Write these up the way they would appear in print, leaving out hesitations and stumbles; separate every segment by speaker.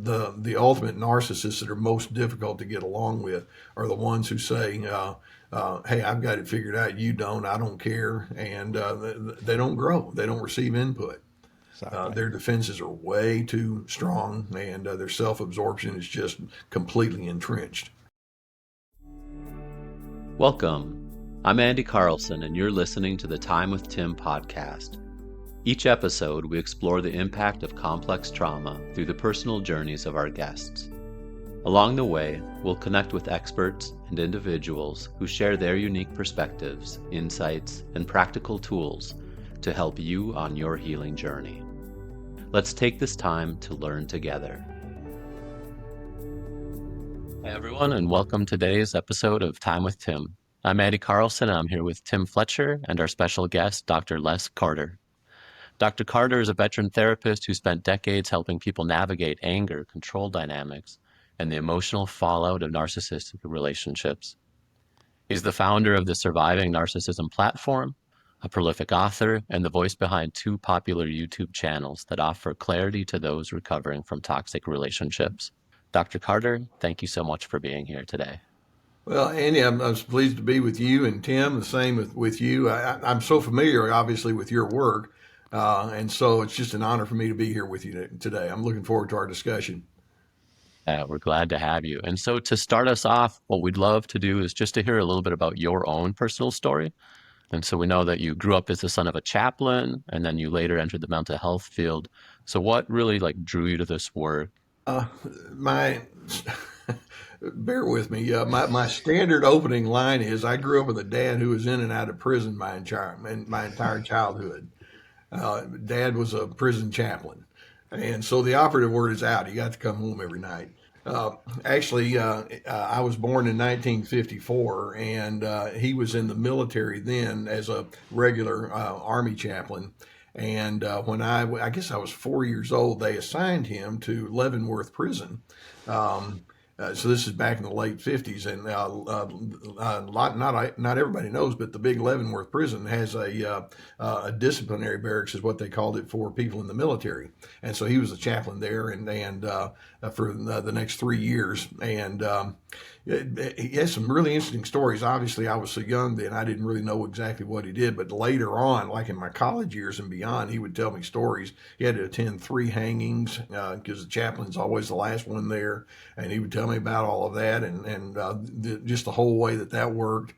Speaker 1: The ultimate narcissists that are most difficult to get along with are the ones who say, hey, I've got it figured out, you don't, I don't care, and they don't grow, they don't receive input.
Speaker 2: Exactly.
Speaker 1: Their defenses are way too strong, and their self-absorption is just completely entrenched.
Speaker 3: Welcome. I'm Andy Carlson, and you're listening to the Time with Tim podcast. Each episode, we explore the impact of complex trauma through the personal journeys of our guests. Along the way, we'll connect with experts and individuals who share their unique perspectives, insights, and practical tools to help you on your healing journey. Let's take this time to learn together. Hey everyone, and welcome to today's episode of Time with Tim. I'm Andy Carlson, and I'm here with Tim Fletcher and our special guest, Dr. Les Carter. Dr. Carter is a veteran therapist who spent decades helping people navigate anger, control dynamics, and the emotional fallout of narcissistic relationships. He's the founder of the Surviving Narcissism platform, a prolific author, and the voice behind two popular YouTube channels that offer clarity to those recovering from toxic relationships. Dr. Carter, thank you so much for being here today.
Speaker 1: Well, Andy, I was pleased to be with you, and Tim, the same with you. I'm so familiar, obviously, with your work. And so it's just an honor for me to be here with you today. I'm looking forward to our discussion.
Speaker 3: We're glad to have you. And so to start us off, what we'd love to do is just to hear a little bit about your own personal story. And so we know that you grew up as the son of a chaplain, and then you later entered the mental health field. So what really drew you to this work?
Speaker 1: Bear with me. My standard opening line is, I grew up with a dad who was in and out of prison my entire childhood. Dad was a prison chaplain. And so the operative word is out. He got to come home every night. I was born in 1954, and he was in the military then as a regular Army chaplain. And when I guess I was 4 years old, they assigned him to Levvenworth Prison. So this is back in the late 50s, and not everybody knows, but the big Leavenworth Prison has a disciplinary barracks, is what they called it, for people in the military. And so he was a chaplain there, and for the next 3 years, and he has some really interesting stories. Obviously, I was so young then, I didn't really know exactly what he did, but later on, like in my college years and beyond, he would tell me stories. He had to attend 3 hangings because the chaplain's always the last one there, and he would tell me about all of that and just the whole way that worked.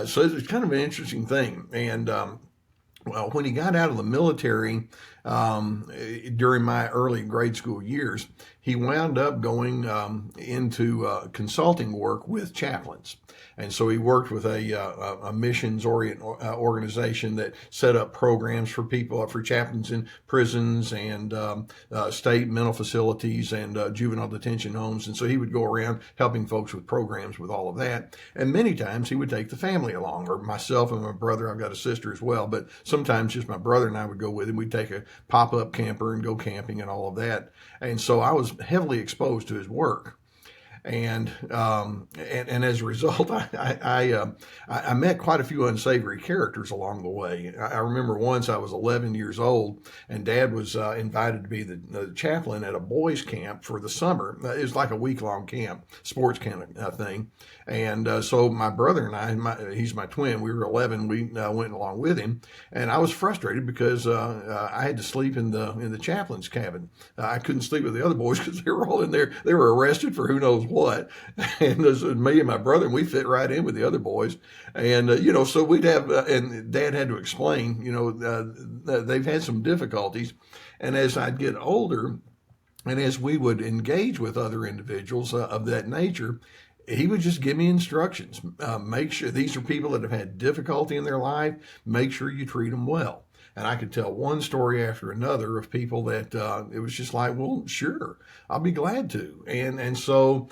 Speaker 1: So it's kind of an interesting thing. And well, when he got out of the military during my early grade school years, he wound up going into consulting work with chaplains. And so he worked with a missions-oriented organization that set up programs for people, for chaplains in prisons and state mental facilities and juvenile detention homes. And so he would go around helping folks with programs with all of that. And many times he would take the family along, or myself and my brother. I've got a sister as well, but sometimes just my brother and I would go with him. We'd take a pop-up camper and go camping and all of that. And so I was heavily exposed to his work. And as a result, I met quite a few unsavory characters along the way. I remember once I was 11 years old, and Dad was invited to be the chaplain at a boys' camp for the summer. It was like a week-long camp, sports kind of thing. And so my brother and I, he's my twin, we were 11, we went along with him. And I was frustrated because I had to sleep in the chaplain's cabin. I couldn't sleep with the other boys because they were all in there. They were arrested for who knows what. And it was me and my brother, and we fit right in with the other boys. And, so we'd have, and Dad had to explain, they've had some difficulties. And as I'd get older, and as we would engage with other individuals of that nature, he would just give me instructions. Make sure these are people that have had difficulty in their life. Make sure you treat them well. And I could tell one story after another of people that it was just like, well, sure, I'll be glad to. And so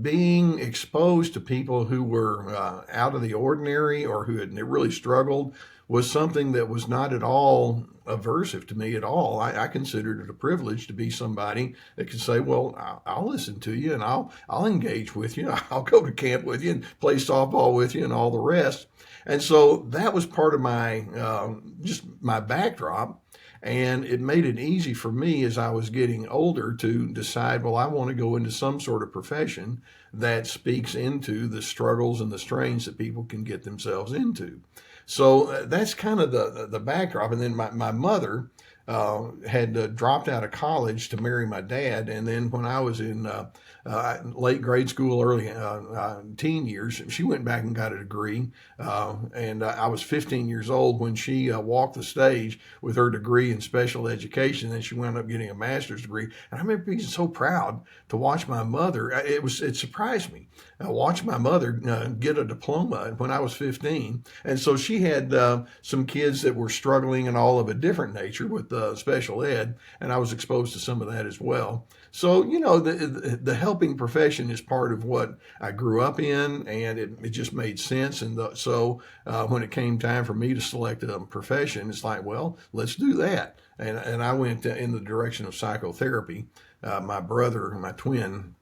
Speaker 1: being exposed to people who were out of the ordinary or who had really struggled was something that was not at all aversive to me at all. I considered it a privilege to be somebody that could say, well, I'll listen to you and I'll engage with you. I'll go to camp with you and play softball with you and all the rest. And so that was part of my just my backdrop. And it made it easy for me as I was getting older to decide, well, I want to go into some sort of profession that speaks into the struggles and the strains that people can get themselves into. So that's kind of the backdrop. And then my mother had dropped out of college to marry my dad. And then when I was in late grade school, early teen years, she went back and got a degree. And I was 15 years old when she walked the stage with her degree in special education. And she wound up getting a master's degree. And I remember being so proud to watch my mother. It surprised me. I watched my mother get a diploma when I was 15. And so she had some kids that were struggling and all of a different nature with special ed. And I was exposed to some of that as well. So, the helping profession is part of what I grew up in, and it just made sense. And so when it came time for me to select a profession, it's like, well, let's do that. And I went in the direction of psychotherapy. My brother, my twin,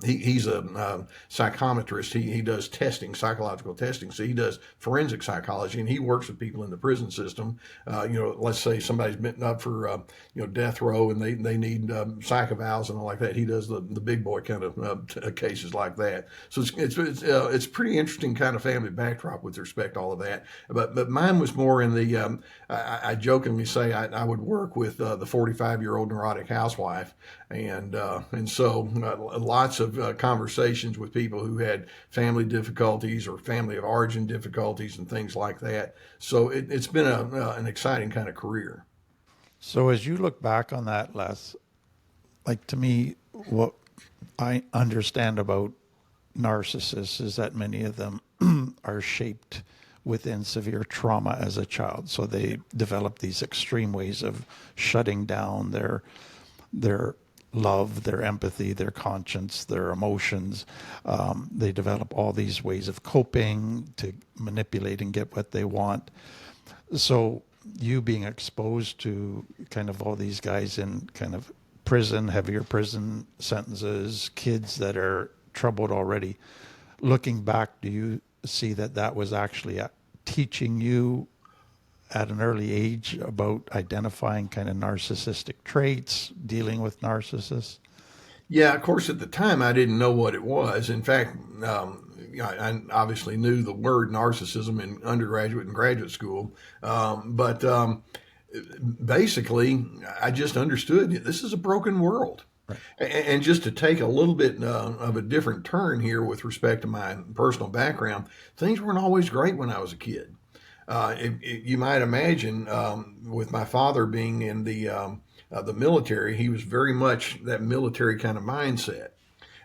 Speaker 1: he's a psychometrist. He does testing, psychological testing. So he does forensic psychology, and he works with people in the prison system. Let's say somebody's been up for death row, and they need psych evals and all like that. He does the big boy kind of cases like that. So it's pretty interesting kind of family backdrop with respect to all of that. But mine was more in the I jokingly say I would work with the 45-year-old neurotic housewife, and so lots of conversations with people who had family difficulties or family of origin difficulties and things like that. So it's been an exciting kind of career.
Speaker 2: So as you look back on that, Les, like to me, what I understand about narcissists is that many of them are shaped within severe trauma as a child. So they develop these extreme ways of shutting down their love, their empathy, their conscience, their emotions. They develop all these ways of coping to manipulate and get what they want. So you being exposed to kind of all these guys in kind of prison, heavier prison sentences, kids that are troubled already, looking back, do you see that was actually teaching you at an early age about identifying kind of narcissistic traits, dealing with narcissists?
Speaker 1: Yeah, of course, at the time I didn't know what it was. In fact, I obviously knew the word narcissism in undergraduate and graduate school, but basically I just understood this is a broken world.
Speaker 2: Right.
Speaker 1: And just to take a little bit of a different turn here with respect to my personal background, things weren't always great when I was a kid. You might imagine, with my father being in the military, he was very much that military kind of mindset.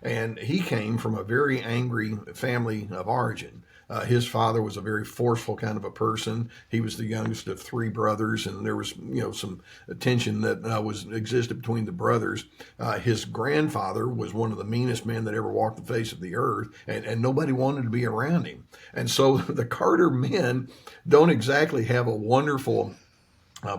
Speaker 1: And he came from a very angry family of origin. His father was a very forceful kind of a person. He was the youngest of three brothers, and there was, some tension that existed between the brothers. His grandfather was one of the meanest men that ever walked the face of the earth, and nobody wanted to be around him. And so the Carter men don't exactly have a wonderful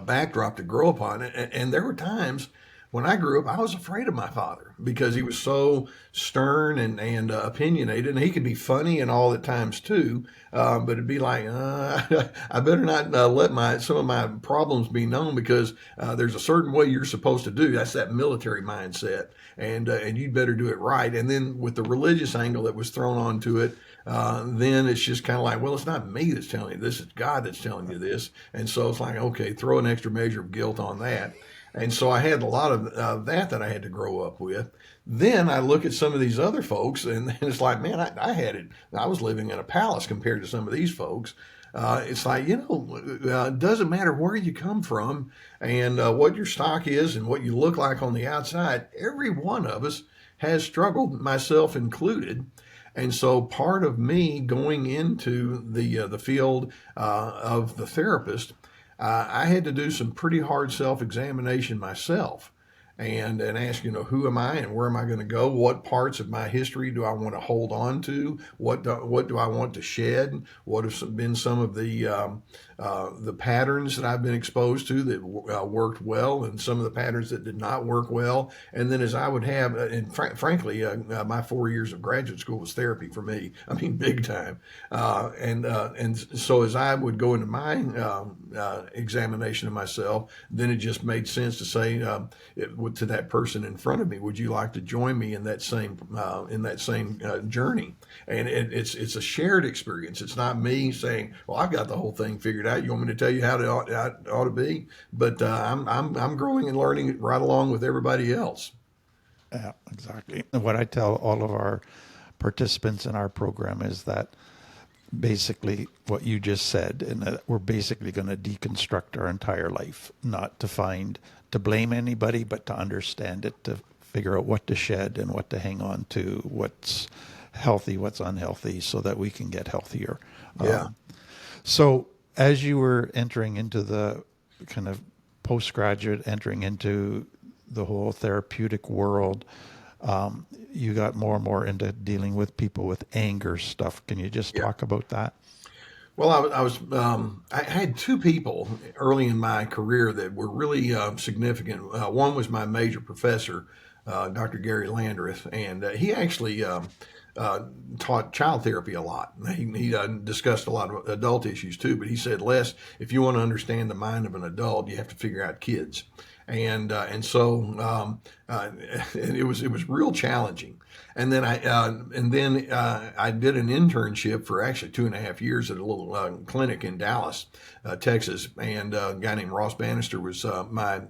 Speaker 1: backdrop to grow upon. And there were times when I grew up, I was afraid of my father because he was so stern and opinionated, and he could be funny and all at times too. But it'd be like, I better not let some of my problems be known because there's a certain way you're supposed to do. That's that military mindset, and you'd better do it right. And then with the religious angle that was thrown onto it, then it's just kind of like, well, it's not me that's telling you this; it's God that's telling you this. And so it's like, okay, throw an extra measure of guilt on that. And so I had a lot of that I had to grow up with. Then I look at some of these other folks, and it's like, man, I had it. I was living in a palace compared to some of these folks. It's like, it doesn't matter where you come from and what your stock is and what you look like on the outside. Every one of us has struggled, myself included. And so part of me going into the field of the therapist, I had to do some pretty hard self-examination myself. and ask, who am I and where am I going to go? What parts of my history do I want to hold on to? What do I want to shed? What have been some of the patterns that I've been exposed to that worked well, and some of the patterns that did not work well? And then as I would have, and frankly, my 4 years of graduate school was therapy for me. I mean, big time. And so as I would go into my examination of myself, then it just made sense to say to that person in front of me, "Would you like to join me in that same journey?" And it's a shared experience. It's not me saying, "Well, I've got the whole thing figured out. You want me to tell you how it ought to be?" But I'm growing and learning right along with everybody else.
Speaker 2: Yeah, exactly. And what I tell all of our participants in our program is that basically what you just said, and that we're basically going to deconstruct our entire life, not to blame anybody, but to understand it, to figure out what to shed and what to hang on to, what's healthy, what's unhealthy, so that we can get healthier.
Speaker 1: Yeah.
Speaker 2: So as you were entering into the kind of postgraduate, entering into the whole therapeutic world, you got more and more into dealing with people with anger stuff. Can you just talk about that?
Speaker 1: Well, I had two people early in my career that were really significant. One was my major professor, Dr. Gary Landreth, and he actually taught child therapy a lot. He discussed a lot of adult issues too, but he said, "Les, if you want to understand the mind of an adult, you have to figure out kids." And so it was real challenging. And then I did an internship for actually 2.5 years at a little clinic in Dallas, Texas, and a guy named Ross Bannister was my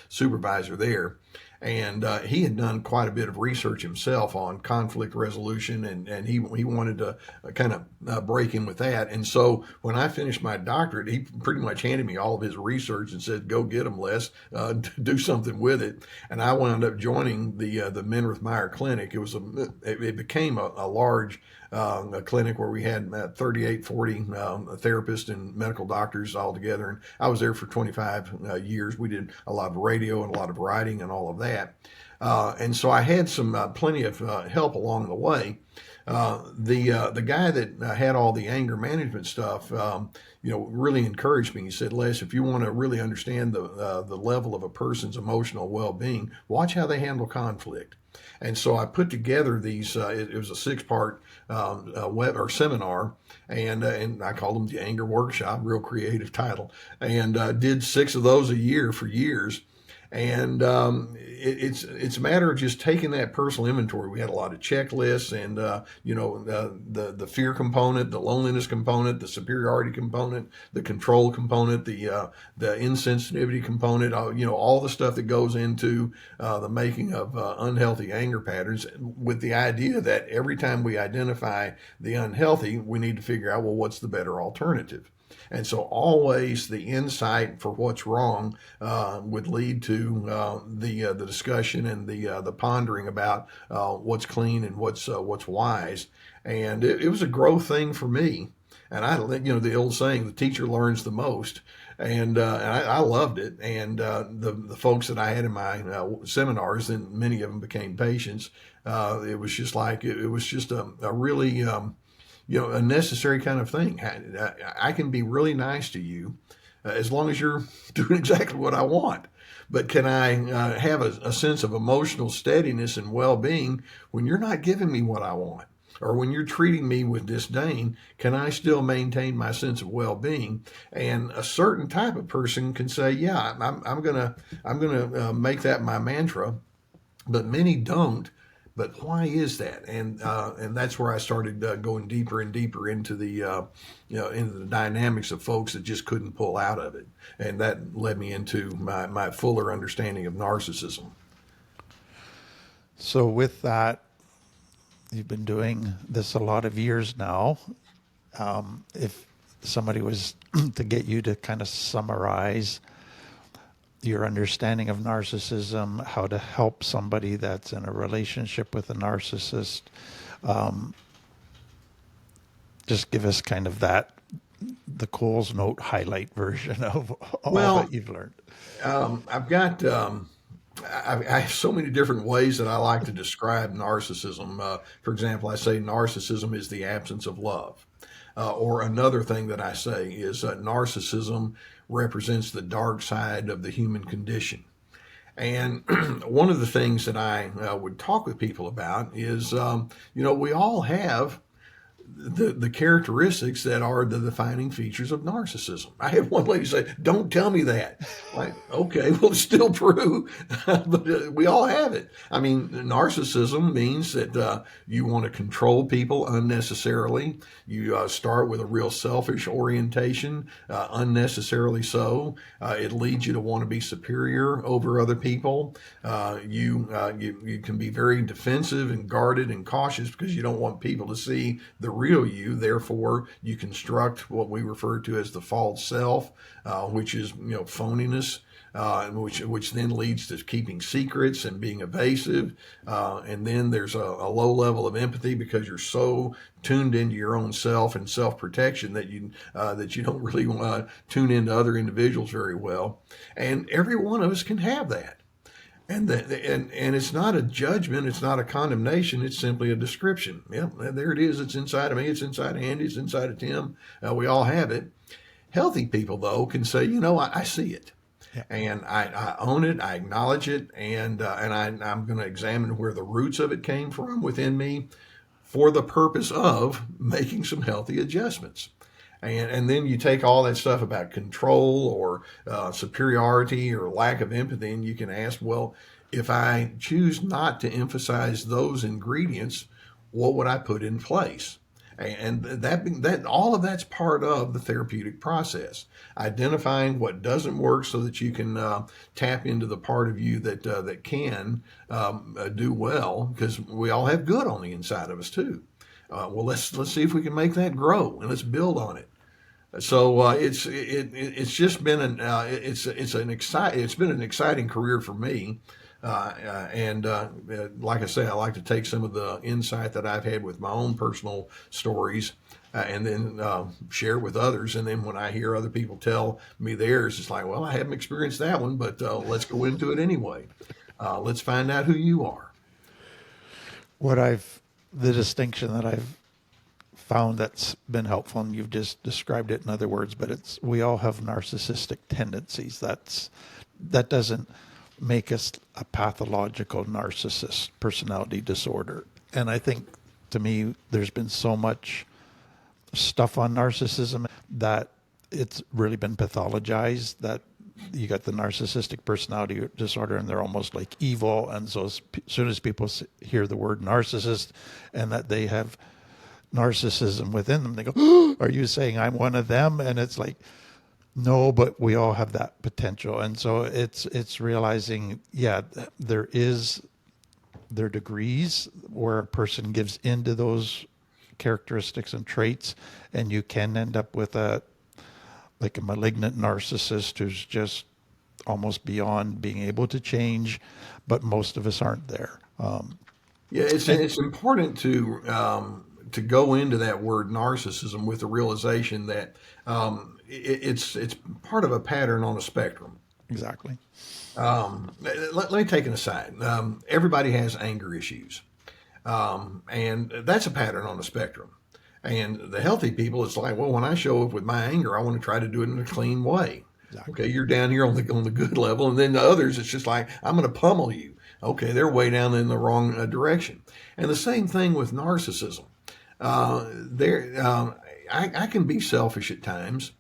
Speaker 1: supervisor there. And he had done quite a bit of research himself on conflict resolution, and he wanted to kind of break in with that. And so when I finished my doctorate, he pretty much handed me all of his research and said, "Go get them, Les, do something with it." And I wound up joining the Menrith Meyer Clinic. It became a large a clinic where we had 38, 40 therapists and medical doctors all together. And I was there for 25 years. We did a lot of radio and a lot of writing and all of that. And so I had plenty of help along the way. The guy that had all the anger management stuff, really encouraged me. He said, "Les, if you want to really understand the level of a person's emotional well-being, watch how they handle conflict." And so I put together these. It was a 6-part web or seminar, and I called them the Anger Workshop. Real creative title, and did 6 of those a year for years. And it's a matter of just taking that personal inventory. We had a lot of checklists, and the fear component, the loneliness component, the superiority component, the control component, the insensitivity component. All the stuff that goes into the making of unhealthy anger patterns, with the idea that every time we identify the unhealthy, we need to figure out, well, what's the better alternative? And so always the insight for what's wrong would lead to the discussion and the pondering about what's clean and what's wise. And it was a growth thing for me. And the old saying, the teacher learns the most. And I loved it. And the folks that I had in my seminars, and many of them became patients, it was just a really a necessary kind of thing. I can be really nice to you as long as you're doing exactly what I want. But can I have a sense of emotional steadiness and well-being when you're not giving me what I want? Or when you're treating me with disdain, can I still maintain my sense of well-being? And a certain type of person can say, "Yeah, I'm gonna make that my mantra," but many don't. But why is that? And that's where I started going deeper and deeper into the into the dynamics of folks that just couldn't pull out of it, and that led me into my fuller understanding of narcissism.
Speaker 2: So with that, you've been doing this a lot of years now. If somebody was to get you to kind of summarize your understanding of narcissism, how to help somebody that's in a relationship with a narcissist, just give us kind of the Coles Note highlight version of all that you've learned.
Speaker 1: I've got I have so many different ways that I like to describe narcissism. For example, I say narcissism is the absence of love. Or another thing that I say is narcissism represents the dark side of the human condition. And one of the things that I would talk with people about is, we all have the characteristics that are the defining features of narcissism. I had one lady say, "Don't tell me that." Like, okay, well, it's still true, but we all have it. I mean, narcissism means that you want to control people unnecessarily. You start with a real selfish orientation, unnecessarily so. It leads you to want to be superior over other people. You can be very defensive and guarded and cautious because you don't want people to see the real you. Therefore, you construct what we refer to as the false self, which is phoniness, which then leads to keeping secrets and being evasive. And then there's a low level of empathy because you're so tuned into your own self and self-protection that you don't really tune into other individuals very well. And every one of us can have that. And it's not a judgment, it's not a condemnation, it's simply a description. Yeah, there it is. It's inside of me, it's inside of Andy, it's inside of Tim. We all have it. Healthy people, though, can say, I see it. Yeah. And I own it, I acknowledge it, and I'm going to examine where the roots of it came from within me for the purpose of making some healthy adjustments. And then you take all that stuff about control or superiority or lack of empathy, and you can ask, well, if I choose not to emphasize those ingredients, what would I put in place? And that all of that's part of the therapeutic process, identifying what doesn't work so that you can tap into the part of you that can do well, because we all have good on the inside of us too. Well, let's see if we can make that grow, and let's build on it. So it's just been it's been an exciting career for me, and like I say, I like to take some of the insight that I've had with my own personal stories, and then share it with others. And then when I hear other people tell me theirs, it's like, well, I haven't experienced that one, but let's go into it anyway. Let's find out who you are.
Speaker 2: The distinction that I've found that's been helpful, and you've just described it in other words, but we all have narcissistic tendencies. That doesn't make us a pathological narcissist personality disorder. And I think, to me, there's been so much stuff on narcissism that it's really been pathologized, that you got the narcissistic personality disorder and they're almost like evil. And so as soon as people hear the word narcissist and that they have narcissism within them, they go, oh, are you saying I'm one of them? And it's like, no, but we all have that potential. And so it's realizing, there are degrees where a person gives into those characteristics and traits, and you can end up with a malignant narcissist who's just almost beyond being able to change, but most of us aren't there.
Speaker 1: It's important to go into that word narcissism with the realization that it's part of a pattern on a spectrum.
Speaker 2: Exactly.
Speaker 1: Let me take an aside. Everybody has anger issues, and that's a pattern on a spectrum. And the healthy people, it's like, well, when I show up with my anger, I want to try to do it in a clean way. Exactly. Okay, you're down here on the good level, and then the others, it's just like, I'm going to pummel you. Okay, they're way down in the wrong direction. And the same thing with narcissism. I can be selfish at times,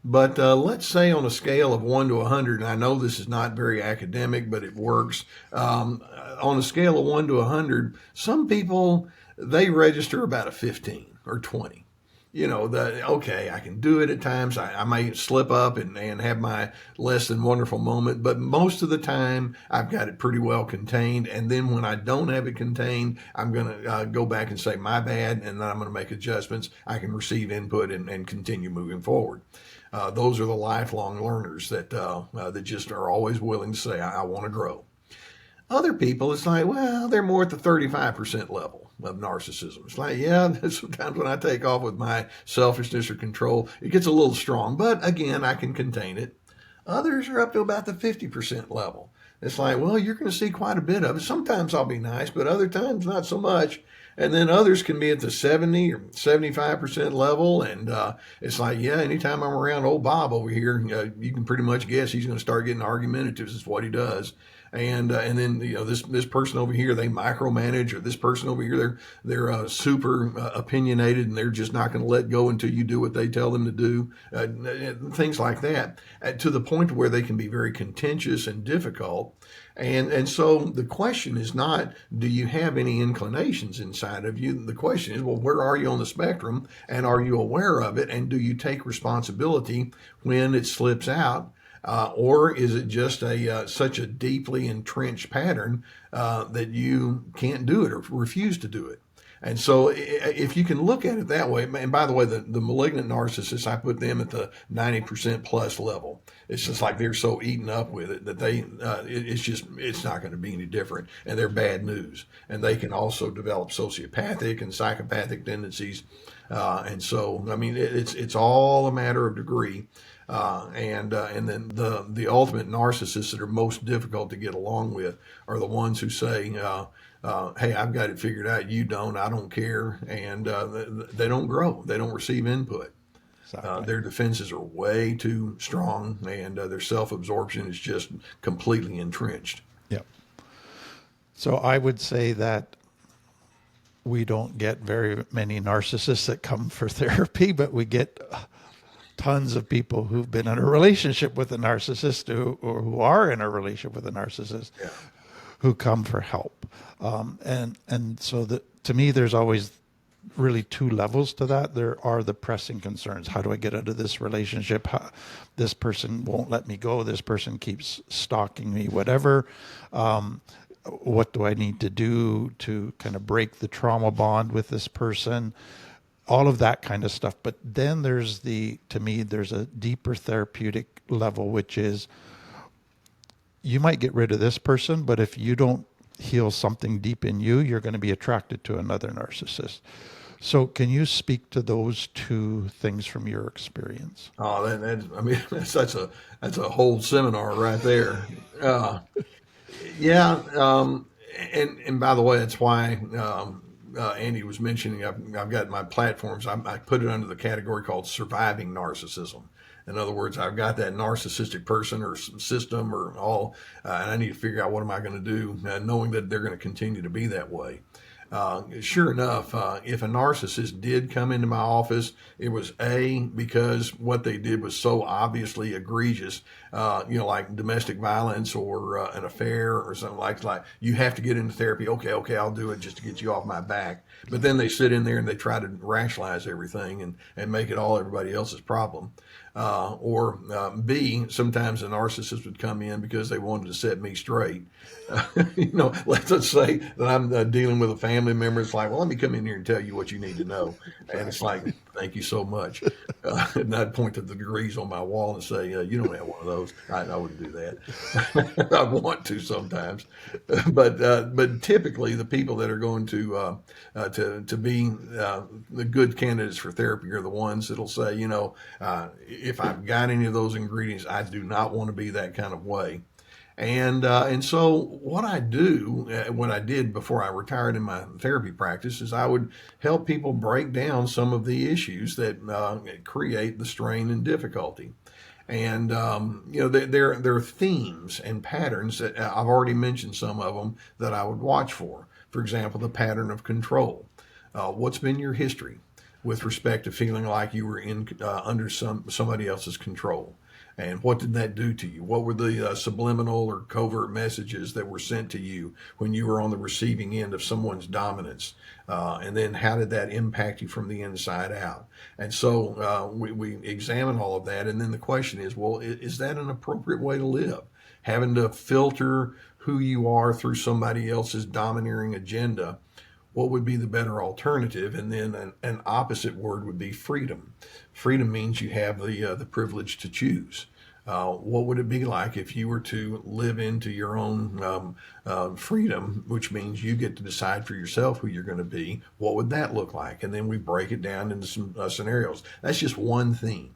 Speaker 1: but let's say on a scale of 1 to 100, and I know this is not very academic, but it works. On a scale of 1 to 100, some people, they register about a 15 or 20. Okay, I can do it at times. I may slip up and have my less than wonderful moment, but most of the time I've got it pretty well contained. And then when I don't have it contained, I'm going to go back and say my bad, and then I'm going to make adjustments. I can receive input and continue moving forward. Those are the lifelong learners that just are always willing to say, I want to grow. Other people, it's like, well, they're more at the 35% level of narcissism. It's like, sometimes when I take off with my selfishness or control, it gets a little strong, but again, I can contain it. Others are up to about the 50% level. It's like, well, you're going to see quite a bit of it. Sometimes I'll be nice, but other times not so much. And then others can be at the 70 or 75% level. And it's like, yeah, anytime I'm around old Bob over here, you can pretty much guess he's going to start getting argumentative. Is what he does. And then this person over here, they micromanage, or this person over here, they're super opinionated, and they're just not going to let go until you do what they tell them to do. Things like that, to the point where they can be very contentious and difficult. And so the question is not, do you have any inclinations inside of you? The question is, well, where are you on the spectrum, and are you aware of it, and do you take responsibility when it slips out? Or is it just such a deeply entrenched pattern that you can't do it or refuse to do it? And so if you can look at it that way, and by the way, the malignant narcissists, I put them at the 90% plus level. It's just like they're so eaten up with it that it's not going to be any different. And they're bad news. And they can also develop sociopathic and psychopathic tendencies. And so, I mean, it's all a matter of degree. And then the ultimate narcissists that are most difficult to get along with are the ones who say, hey, I've got it figured out. You don't. I don't care. And they don't grow. They don't receive input. Exactly. Their defenses are way too strong, and their self-absorption is just completely entrenched.
Speaker 2: Yep. So I would say that we don't get very many narcissists that come for therapy, but we get tons of people who've been in a relationship with a narcissist or who are in a relationship with a narcissist. Yeah. Who come for help. And so to me, there's always really two levels to that. There are the pressing concerns. How do I get out of this relationship? This person won't let me go. This person keeps stalking me, whatever. What do I need to do to kind of break the trauma bond with this person? All of that kind of stuff. But then there's to me, there's a deeper therapeutic level, which is, you might get rid of this person, but if you don't heal something deep in you, you're going to be attracted to another narcissist. So can you speak to those two things from your experience?
Speaker 1: Oh, that's a whole seminar right there. Yeah. And by the way, that's why Andy was mentioning, I've got my platforms. I put it under the category called surviving narcissism. In other words, I've got that narcissistic person or system or all, and I need to figure out what am I going to do, knowing that they're going to continue to be that way. Sure enough, if a narcissist did come into my office, it was because what they did was so obviously egregious, like domestic violence or an affair or something like you have to get into therapy. Okay, I'll do it just to get you off my back. But then they sit in there and they try to rationalize everything and make it all everybody else's problem. Or B, sometimes a narcissist would come in because they wanted to set me straight. Let's say that I'm dealing with a family member. It's like, well, let me come in here and tell you what you need to know. And it's like, thank you so much. And I'd point to the degrees on my wall and say, you don't have one of those. I wouldn't do that. I want to sometimes. But typically the people that are going to be the good candidates for therapy are the ones that'll say, if I've got any of those ingredients, I do not want to be that kind of way. And so what I did before I retired in my therapy practice is I would help people break down some of the issues that create the strain and difficulty. And, there are themes and patterns that I've already mentioned some of them that I would watch for. For example, the pattern of control. What's been your history with respect to feeling like you were under somebody else's control? And what did that do to you? What were the subliminal or covert messages that were sent to you when you were on the receiving end of someone's dominance? And then how did that impact you from the inside out? And so we examine all of that. And then the question is, well, is that an appropriate way to live? Having to filter who you are through somebody else's domineering agenda. What would be the better alternative? And then an opposite word would be freedom. Freedom means you have the privilege to choose. What would it be like if you were to live into your own freedom, which means you get to decide for yourself who you're going to be? What would that look like? And then we break it down into some scenarios. That's just one theme.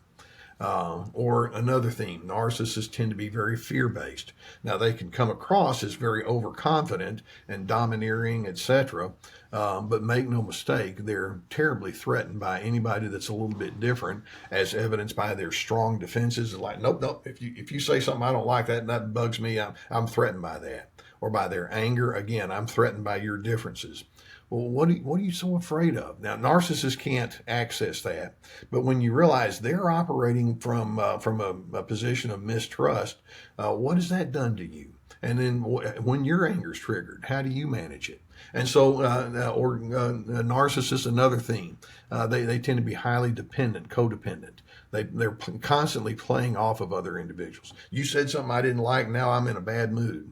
Speaker 1: Or another theme, narcissists tend to be very fear-based. Now, they can come across as very overconfident and domineering, etc. But make no mistake, they're terribly threatened by anybody that's a little bit different, as evidenced by their strong defenses. Like, nope, nope. If you say something I don't like, that bugs me. I'm threatened by that. Or by their anger. Again, I'm threatened by your differences. Well, what are you so afraid of? Now, narcissists can't access that, but when you realize they're operating from a position of mistrust, what has that done to you? And then when your anger is triggered, how do you manage it? And so, narcissists, another theme, they tend to be highly dependent, codependent. They're constantly playing off of other individuals. You said something I didn't like, now I'm in a bad mood.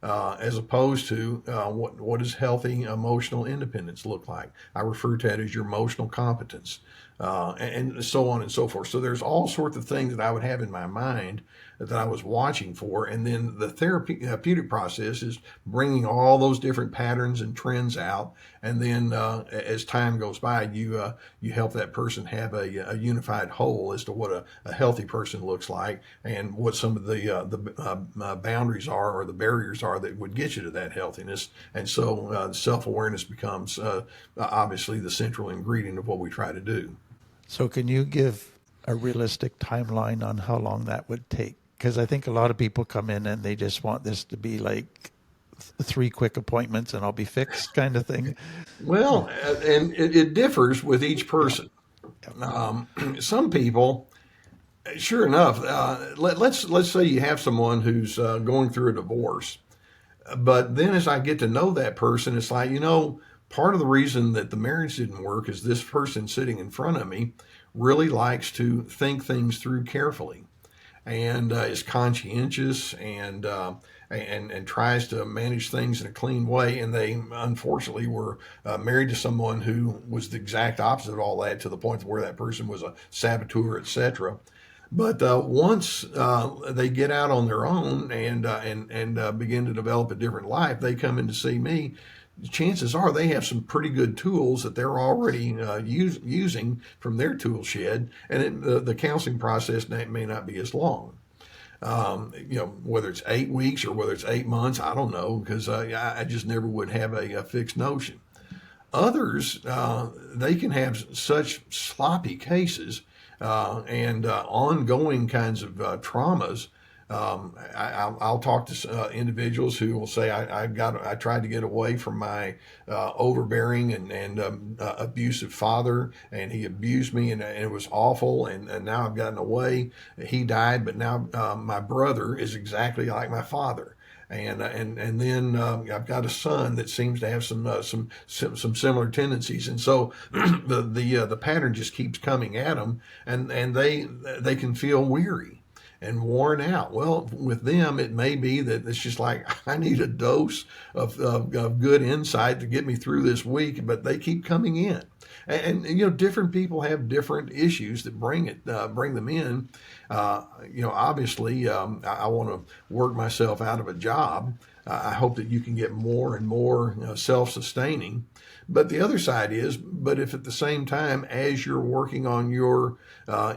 Speaker 1: As opposed to what does healthy emotional independence look like? I refer to that as your emotional competence, and so on and so forth. So there's all sorts of things that I would have in my mind that I was watching for, and then the therapeutic process is bringing all those different patterns and trends out, and then as time goes by, you help that person have a unified whole as to what a healthy person looks like, and what some of the boundaries are, or the barriers are, that would get you to that healthiness. And so self-awareness becomes obviously the central ingredient of what we try to do.
Speaker 2: So can you give a realistic timeline on how long that would take? Because I think a lot of people come in and they just want this to be like 3 quick appointments and I'll be fixed kind of thing.
Speaker 1: Well, and it differs with each person. Some people, sure enough, let's say you have someone who's going through a divorce, but then as I get to know that person, it's like, part of the reason that the marriage didn't work is this person sitting in front of me really likes to think things through carefully, and is conscientious, and tries to manage things in a clean way. And they unfortunately were married to someone who was the exact opposite of all that, to the point where that person was a saboteur, etc. But once they get out on their own and begin to develop a different life, they come in to see me. Chances are they have some pretty good tools that they're already using from their tool shed, and the counseling process may not be as long. Whether it's 8 weeks or whether it's 8 months, I don't know, because I just never would have a fixed notion. Others, they can have such sloppy cases and ongoing kinds of traumas. I'll talk to individuals who will say, I tried to get away from my overbearing and abusive father, and he abused me, and it was awful, and now I've gotten away. He died, but now my brother is exactly like my father. And then I've got a son that seems to have some similar tendencies, and so the pattern just keeps coming at them, and they can feel weary and worn out. Well, with them, it may be that it's just like, I need a dose of good insight to get me through this week, but they keep coming in. And different people have different issues that bring them in. Obviously, I want to work myself out of a job. I hope that you can get more and more self-sustaining. But the other side is, but if at the same time, as you're working on your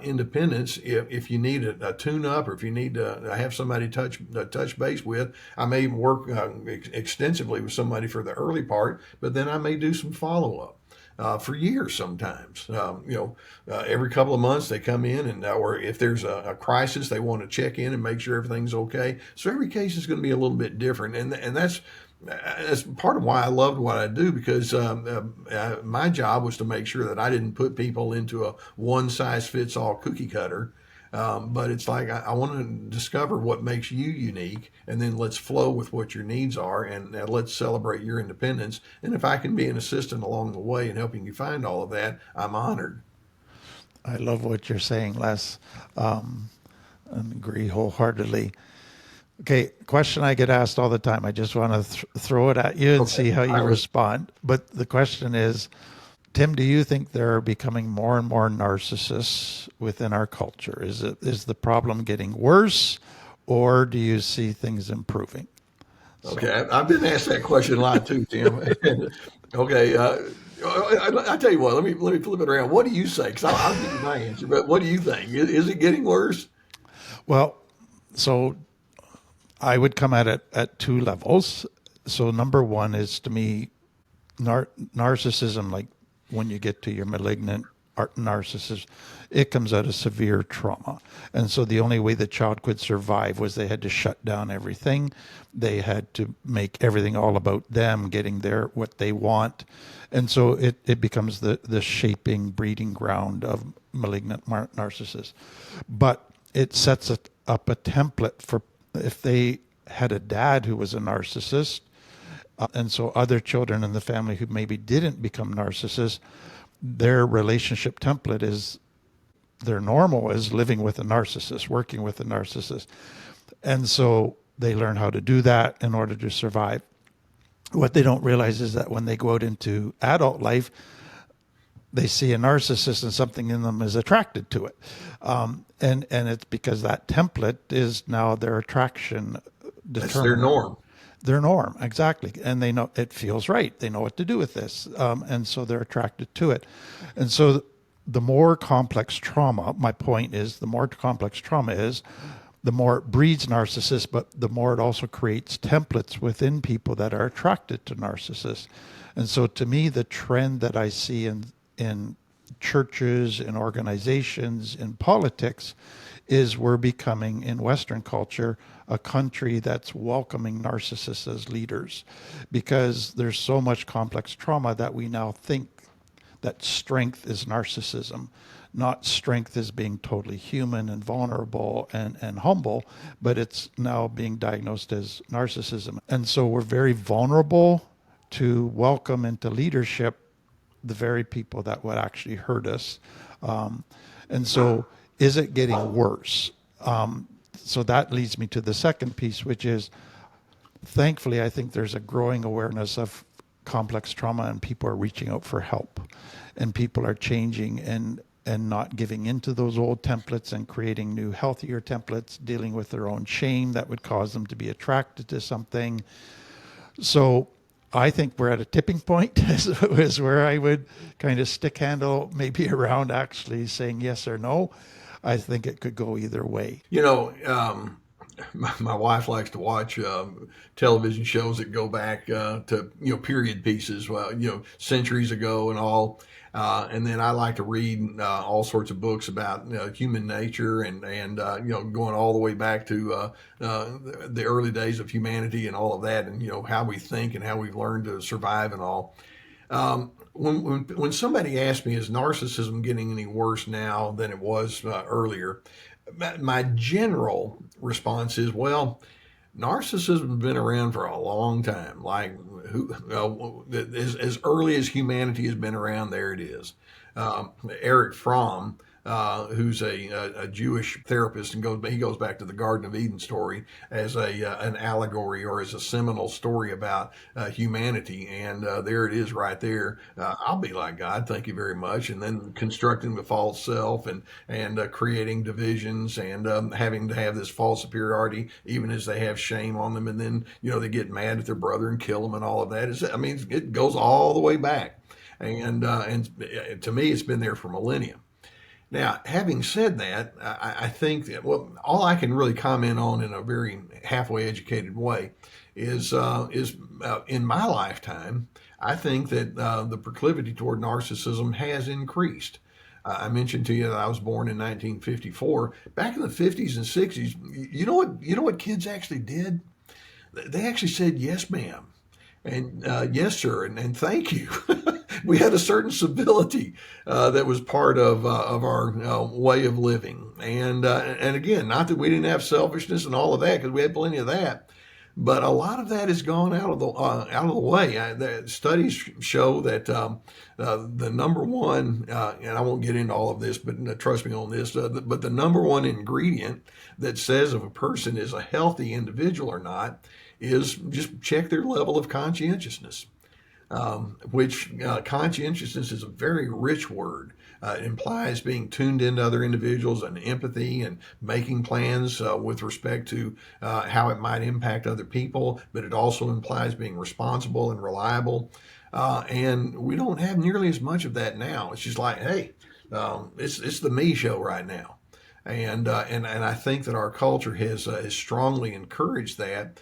Speaker 1: independence, if you need a tune-up, or if you need to have somebody touch base with, I may work extensively with somebody for the early part, but then I may do some follow-up. For years sometimes. Every couple of months they come in, or if there's a crisis, they want to check in and make sure everything's okay. So every case is going to be a little bit different, and that's part of why I loved what I do, because my job was to make sure that I didn't put people into a one-size-fits-all cookie cutter. But it's like, I want to discover what makes you unique, and then let's flow with what your needs are, and let's celebrate your independence. And if I can be an assistant along the way in helping you find all of that, I'm honored.
Speaker 2: I love what you're saying, Les. I agree wholeheartedly. Okay, question I get asked all the time. I just want to throw it at you and see how you respond. But the question is, Tim, do you think there are becoming more and more narcissists within our culture? Is the problem getting worse, or do you see things improving?
Speaker 1: Okay, I've been asked that question a lot too, Tim. Okay, I tell you what, let me flip it around. What do you say? Because I'll give you my answer, but what do you think? Is it getting worse?
Speaker 2: Well, so I would come at it at two levels. So number one is, to me, narcissism, like when you get to your malignant narcissism, it comes out of severe trauma. And so the only way the child could survive was they had to shut down everything. They had to make everything all about them, getting what they want. And so it becomes the shaping, breeding ground of malignant narcissists. But it sets up a template for if they had a dad who was a narcissist, and so other children in the family who maybe didn't become narcissists, their relationship template is their normal is living with a narcissist, working with a narcissist. And so they learn how to do that in order to survive. What they don't realize is that when they go out into adult life, they see a narcissist and something in them is attracted to it. And it's because that template is now their attraction determined.
Speaker 1: That's their norm.
Speaker 2: Their norm, exactly. And they know it feels right. They know what to do with this. And so they're attracted to it. And so the more complex trauma, my point is, the more complex trauma is, the more it breeds narcissists, but the more it also creates templates within people that are attracted to narcissists. And so to me, the trend that I see in churches, in organizations, in politics, is we're becoming, in Western culture, a country that's welcoming narcissists as leaders, because there's so much complex trauma that we now think that strength is narcissism, not strength is being totally human and vulnerable and humble, but it's now being diagnosed as narcissism. And so we're very vulnerable to welcome into leadership the very people that would actually hurt us. And so is it getting worse? So that leads me to the second piece, which is, thankfully, I think there's a growing awareness of complex trauma, and people are reaching out for help, and people are changing and not giving into those old templates and creating new, healthier templates, dealing with their own shame that would cause them to be attracted to something. So I think we're at a tipping point is where I would kind of stick handle maybe around actually saying yes or no. I think it could go either way.
Speaker 1: You know, my wife likes to watch television shows that go back to, period pieces, centuries ago and all. And then I like to read all sorts of books about human nature and going all the way back to the early days of humanity and all of that, and how we think and how we've learned to survive and all. When somebody asks me, is narcissism getting any worse now than it was earlier? My general response is, well, narcissism has been around for a long time. Like as early as humanity has been around, there it is. Erich Fromm, who's a Jewish therapist, and he goes back to the Garden of Eden story as an allegory or as a seminal story about humanity, and there it is right there. I'll be like God, thank you very much, and then constructing the false self and creating divisions and having to have this false superiority, even as they have shame on them, and then they get mad at their brother and kill them and all of that. It goes all the way back, and to me, it's been there for millennia. Now, having said that, I think that all I can really comment on in a very halfway educated way is in my lifetime, I think that the proclivity toward narcissism has increased. I mentioned to you that I was born in 1954. Back in the 50s and 60s, you know what kids actually did? They actually said, "Yes, ma'am," and "Yes, sir," and "Thank you." We had a certain civility that was part of our way of living, and again, not that we didn't have selfishness and all of that, because we had plenty of that, but a lot of that has gone out of the way. The studies show that the number one, and I won't get into all of this, but trust me on this, but the number one ingredient that says if a person is a healthy individual or not is just check their level of conscientiousness. which conscientiousness is a very rich word. It implies being tuned into other individuals and empathy and making plans with respect to how it might impact other people, but it also implies being responsible and reliable. And we don't have nearly as much of that now. It's just like, hey, it's the me show right now. And I think that our culture has strongly encouraged that.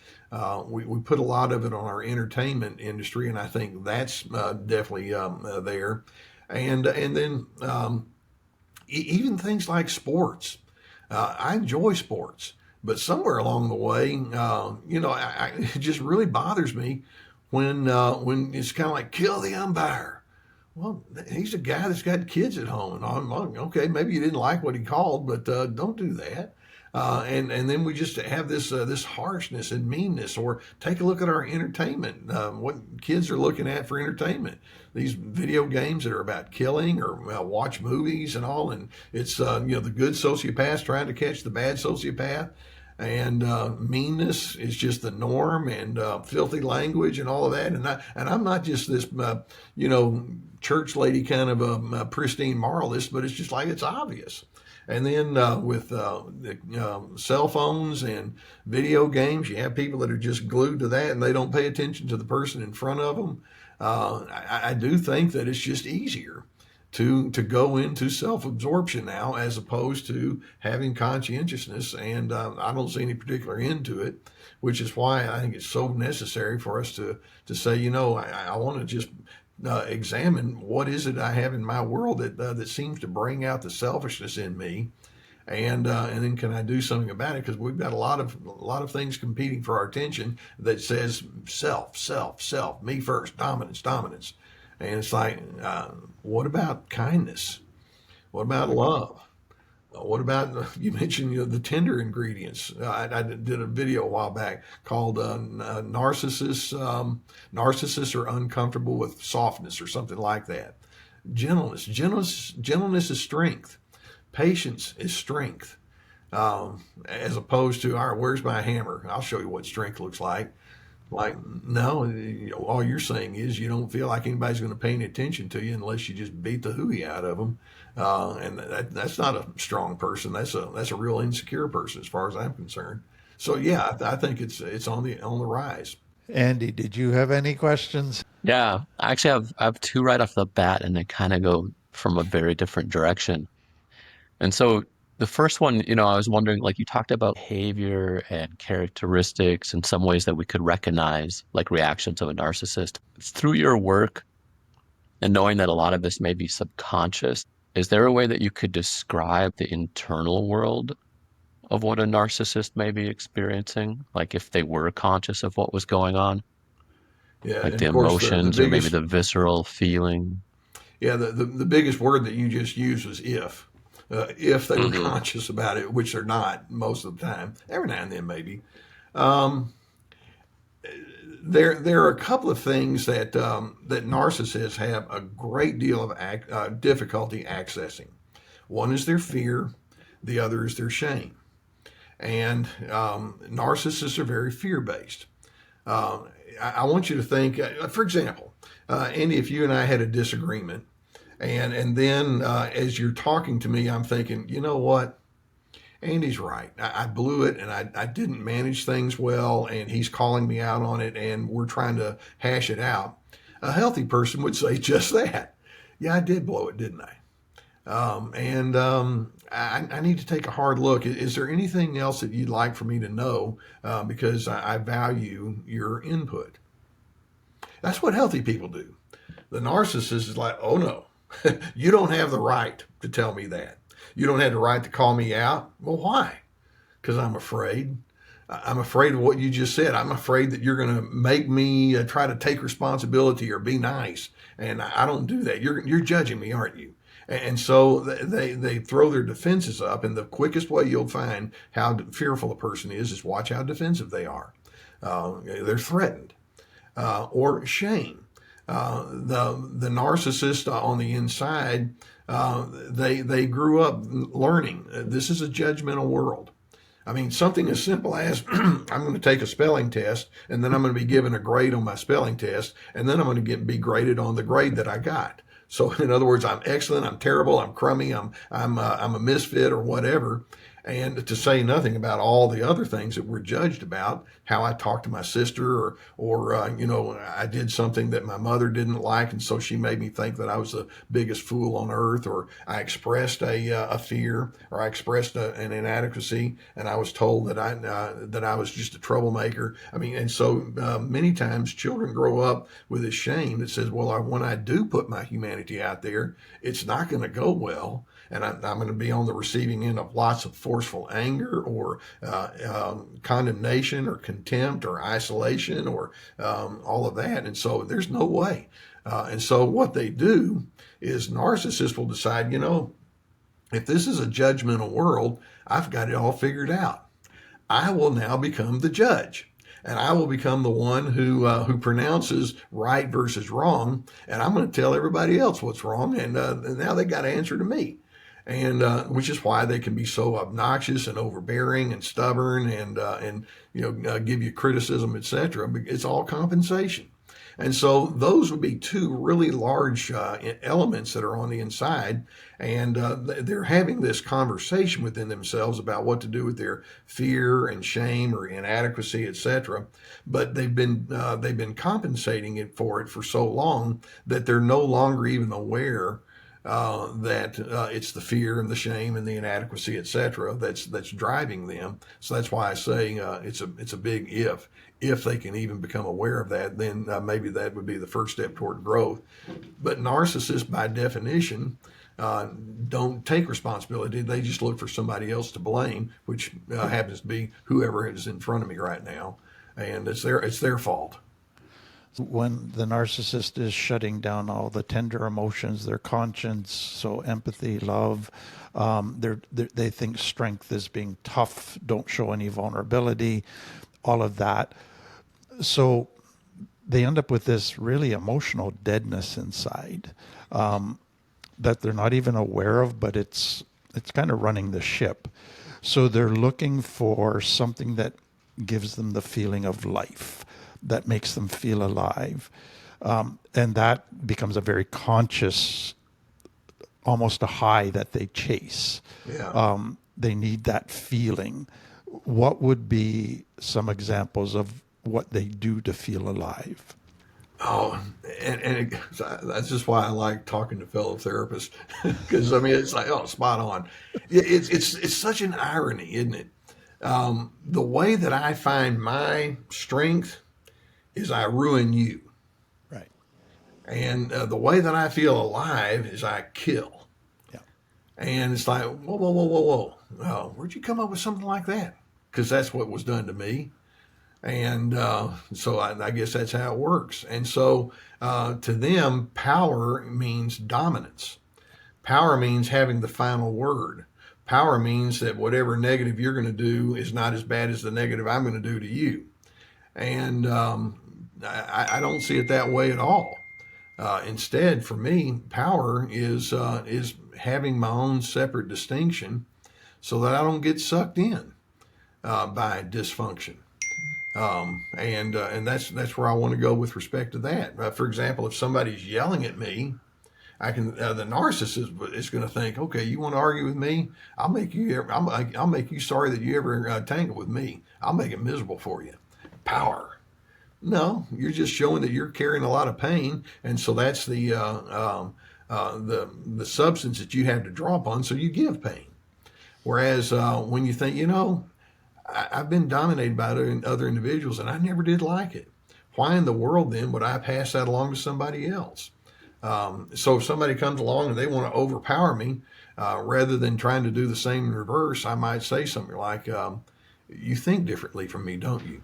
Speaker 1: We put a lot of it on our entertainment industry, and I think that's definitely there. And then even things like sports. I enjoy sports, but somewhere along the way, it just really bothers me when it's kind of like kill the umpire. Well, he's a guy that's got kids at home, and I'm okay. Maybe you didn't like what he called, but don't do that. And then we just have this harshness and meanness. Or take a look at our entertainment. What kids are looking at for entertainment? These video games that are about killing, or watch movies and all. And it's the good sociopaths trying to catch the bad sociopath. And meanness is just the norm, and filthy language and all of that. And I'm not just this, church lady kind of a pristine moralist, but it's just like it's obvious. And then with cell phones and video games, you have people that are just glued to that, and they don't pay attention to the person in front of them. I do think that it's just easier to go into self-absorption now, as opposed to having conscientiousness. And I don't see any particular end to it, which is why I think it's so necessary for us to say, I want to just examine what is it I have in my world that seems to bring out the selfishness in me, and then can I do something about it? Because we've got a lot of things competing for our attention that says self, me first, dominance. And it's like, what about kindness? What about love? What about, you mentioned the tender ingredients. I did a video a while back called Narcissists. Narcissists are uncomfortable with softness, or something like that. Gentleness is strength. Patience is strength. As opposed to, all right, where's my hammer? I'll show you what strength looks like. Like, no, all you're saying is you don't feel like anybody's going to pay any attention to you unless you just beat the hooey out of them. And that's not a strong person. That's a real insecure person, as far as I'm concerned. So yeah, I think it's on the rise.
Speaker 2: Andy, did you have any questions?
Speaker 3: Yeah, actually, I have two right off the bat, and they kind of go from a very different direction. And so the first one, I was wondering, like you talked about behavior and characteristics and some ways that we could recognize like reactions of a narcissist. Through your work and knowing that a lot of this may be subconscious, is there a way that you could describe the internal world of what a narcissist may be experiencing? Like if they were conscious of what was going on,
Speaker 1: Yeah,
Speaker 3: like
Speaker 1: and
Speaker 3: the
Speaker 1: of course
Speaker 3: emotions or maybe the visceral feeling.
Speaker 1: yeah, the biggest word that you just used was if. If they were conscious about it, which they're not most of the time. Every now and then, maybe. There are a couple of things that narcissists have a great deal of difficulty accessing. One is their fear, the other is their shame. And narcissists are very fear-based. I want you to think, for example, Andy, if you and I had a disagreement, and then as you're talking to me, I'm thinking, you know what? Andy's right. I blew it, and I didn't manage things well, and he's calling me out on it, and we're trying to hash it out. A healthy person would say just that. Yeah, I did blow it, didn't I? I need to take a hard look. Is there anything else that you'd like for me to know? Because I value your input. That's what healthy people do. The narcissist is like, oh no. You don't have the right to tell me that. You don't have the right to call me out. Well, why? Because I'm afraid. I'm afraid of what you just said. I'm afraid that you're going to make me try to take responsibility or be nice. And I don't do that. You're judging me, aren't you? And so they throw their defenses up. And the quickest way you'll find how fearful a person is watch how defensive they are. They're threatened. Or shame. The narcissist on the inside, they grew up learning this is a judgmental world. I mean, something as simple as I'm going to take a spelling test, and then I'm going to be given a grade on my spelling test, and then I'm going to be graded on the grade that I got. So, in other words, I'm excellent, I'm terrible, I'm crummy, I'm a misfit or whatever. And to say nothing about all the other things that we're judged about, how I talked to my sister, or you know, I did something that my mother didn't like, and so she made me think that I was the biggest fool on earth, or I expressed a fear, or I expressed an inadequacy, and I was told that I was just a troublemaker. I mean, and so many times children grow up with this shame that says, well, when I do put my humanity out there, it's not going to go well. And I'm going to be on the receiving end of lots of forceful anger, or condemnation, or contempt, or isolation, or all of that. And so there's no way. And so what they do is narcissists will decide, you know, if this is a judgmental world, I've got it all figured out. I will now become the judge. And I will become the one who pronounces right versus wrong, and I'm going to tell everybody else what's wrong. And now they got to answer to me. And which is why they can be so obnoxious and overbearing and stubborn, and you know, give you criticism, etc. It's all compensation. And so those would be two really large elements that are on the inside, and they're having this conversation within themselves about what to do with their fear and shame or inadequacy, etc. But they've been compensating it for so long that they're no longer even aware that it's the fear and the shame and the inadequacy, etc., that's driving them. So that's why I say it's a big if. If they can even become aware of that, then maybe that would be the first step toward growth. But narcissists, by definition, don't take responsibility. They just look for somebody else to blame, which happens to be whoever is in front of me right now, and it's their fault.
Speaker 2: When the narcissist is shutting down all the tender emotions, their conscience, so empathy, love, they think strength is being tough, don't show any vulnerability, all of that. So they end up with this really emotional deadness inside that they're not even aware of, but it's kind of running the ship. So they're looking for something that gives them the feeling of life, that makes them feel alive. And that becomes a very conscious, almost a high that they chase.
Speaker 1: Yeah.
Speaker 2: They need that feeling. What would be some examples of what they do to feel alive?
Speaker 1: Oh, and that's just why I like talking to fellow therapists, because I mean, it's like, oh, spot on. It's such an irony, isn't it? The way that I find my strength is I ruin you.
Speaker 2: Right.
Speaker 1: And the way that I feel alive is I kill.
Speaker 2: Yeah.
Speaker 1: And it's like, whoa. Where'd you come up with something like that? Because that's what was done to me. And so I guess that's how it works. And so to them, power means dominance. Power means having the final word. Power means that whatever negative you're going to do is not as bad as the negative I'm going to do to you. And I don't see it that way at all. Instead, for me, power is having my own separate distinction, so that I don't get sucked in by dysfunction. And that's where I want to go with respect to that. For example, if somebody's yelling at me, I can the narcissist is going to think, okay, you want to argue with me? I'll make you sorry that you ever tangled with me. I'll make it miserable for you. Power. No, you're just showing that you're carrying a lot of pain, and so that's the substance that you have to draw upon. So you give pain. Whereas when you think, I've been dominated by other individuals, and I never did like it. Why in the world then would I pass that along to somebody else? So if somebody comes along and they want to overpower me, rather than trying to do the same in reverse, I might say something like, "You think differently from me, don't you?"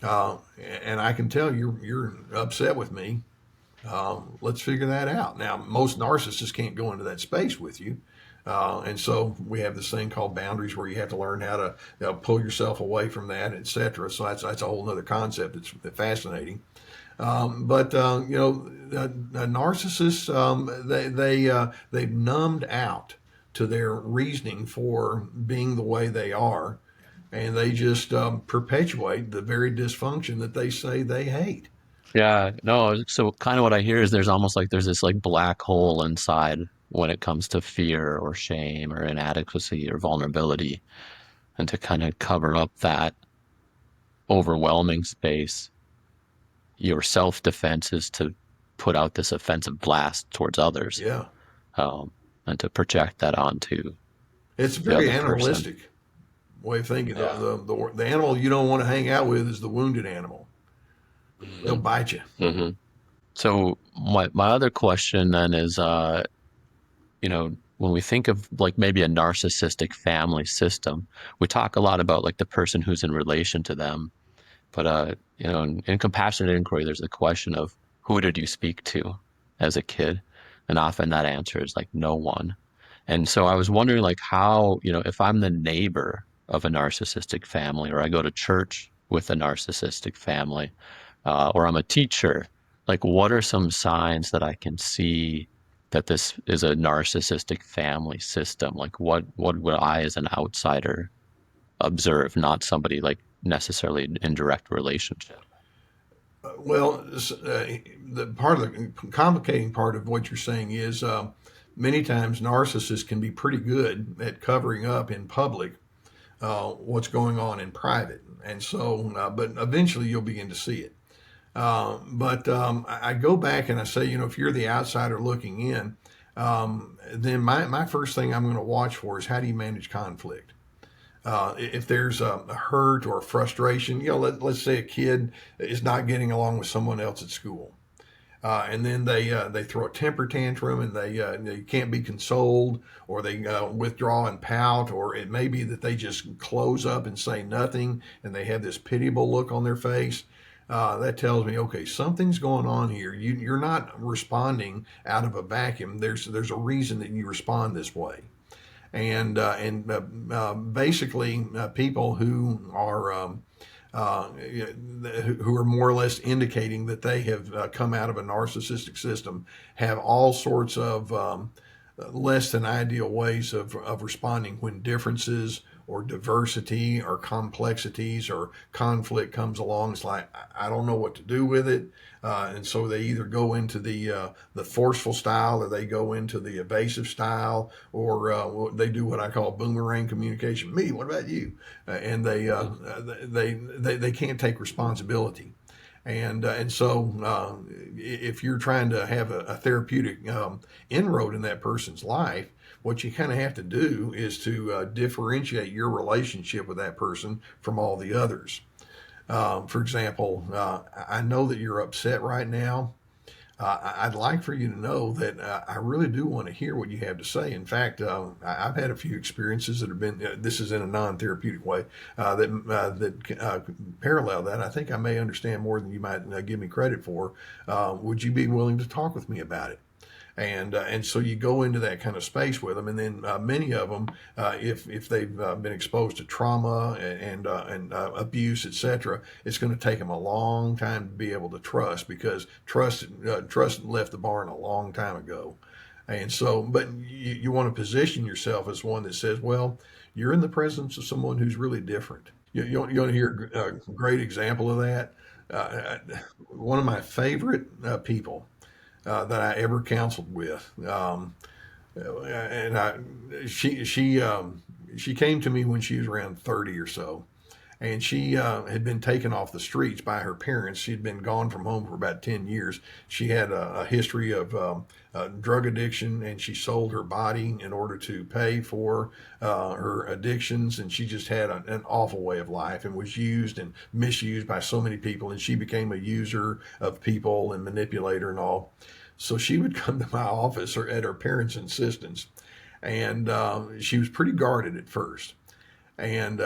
Speaker 1: And I can tell you're upset with me. Let's figure that out. Now, most narcissists can't go into that space with you. And so we have this thing called boundaries, where you have to learn how to pull yourself away from that, etc. So that's a whole other concept. It's fascinating. But narcissists, they've numbed out to their reasoning for being the way they are. and they just perpetuate the very dysfunction that they say they hate.
Speaker 3: Yeah, no, so kind of what I hear is there's almost like there's this like black hole inside when it comes to fear or shame or inadequacy or vulnerability. And to kind of cover up that overwhelming space, your self-defense is to put out this offensive blast towards others,
Speaker 1: Yeah,
Speaker 3: um, and to project that onto
Speaker 1: it's
Speaker 3: the
Speaker 1: very
Speaker 3: other person.
Speaker 1: animalistic way of thinking.
Speaker 3: Yeah.
Speaker 1: The animal you don't want to hang out with is the wounded animal. They'll
Speaker 3: Hmm.
Speaker 1: bite you.
Speaker 3: Hmm. So my other question then is, when we think of like maybe a narcissistic family system, we talk a lot about like the person who's in relation to them. But in compassionate inquiry, there's a question of who did you speak to as a kid? And often that answer is like no one. And so I was wondering like how, if I'm the neighbor of a narcissistic family, or I go to church with a narcissistic family, or I'm a teacher, like what are some signs that I can see that this is a narcissistic family system? Like what would I as an outsider observe, not somebody like necessarily in direct relationship?
Speaker 1: Well, the part of the complicating part of what you're saying is many times narcissists can be pretty good at covering up in public what's going on in private, and so, but eventually you'll begin to see it. But I go back and I say, if you're the outsider looking in, then my first thing I'm going to watch for is how do you manage conflict. If there's a hurt or a frustration, let's say a kid is not getting along with someone else at school, and then they throw a temper tantrum and they can't be consoled, or they withdraw and pout, or it may be that they just close up and say nothing, and they have this pitiable look on their face. That tells me, okay, something's going on here. You're not responding out of a vacuum. There's a reason that you respond this way. And basically people who are more or less indicating that they have come out of a narcissistic system have all sorts of less than ideal ways of responding when differences or diversity or complexities or conflict comes along. It's like, I don't know what to do with it. And so they either go into the forceful style, or they go into the evasive style, or they do what I call boomerang communication. Me, what about you? And they can't take responsibility. And so if you're trying to have a therapeutic inroad in that person's life, what you kind of have to do is to differentiate your relationship with that person from all the others. For example, I know that you're upset right now. I'd like for you to know that I really do want to hear what you have to say. In fact, I've had a few experiences that have been, this is in a non-therapeutic way, that parallel that. I think I may understand more than you might give me credit for. Would you be willing to talk with me about it? And so you go into that kind of space with them, and then many of them, if they've been exposed to trauma and abuse, etc., it's going to take them a long time to be able to trust, because trust left the barn a long time ago. And so, but you want to position yourself as one that says, well, you're in the presence of someone who's really different. You want to hear a great example of that? One of my favorite people that I ever counseled with. And she came to me when she was around 30 or so, and she had been taken off the streets by her parents. She'd been gone from home for about 10 years. She had a history of drug addiction, and she sold her body in order to pay for her addictions. And she just had an awful way of life, and was used and misused by so many people. And she became a user of people and manipulator and all. So she would come to my office, or at her parents' insistence, and she was pretty guarded at first. And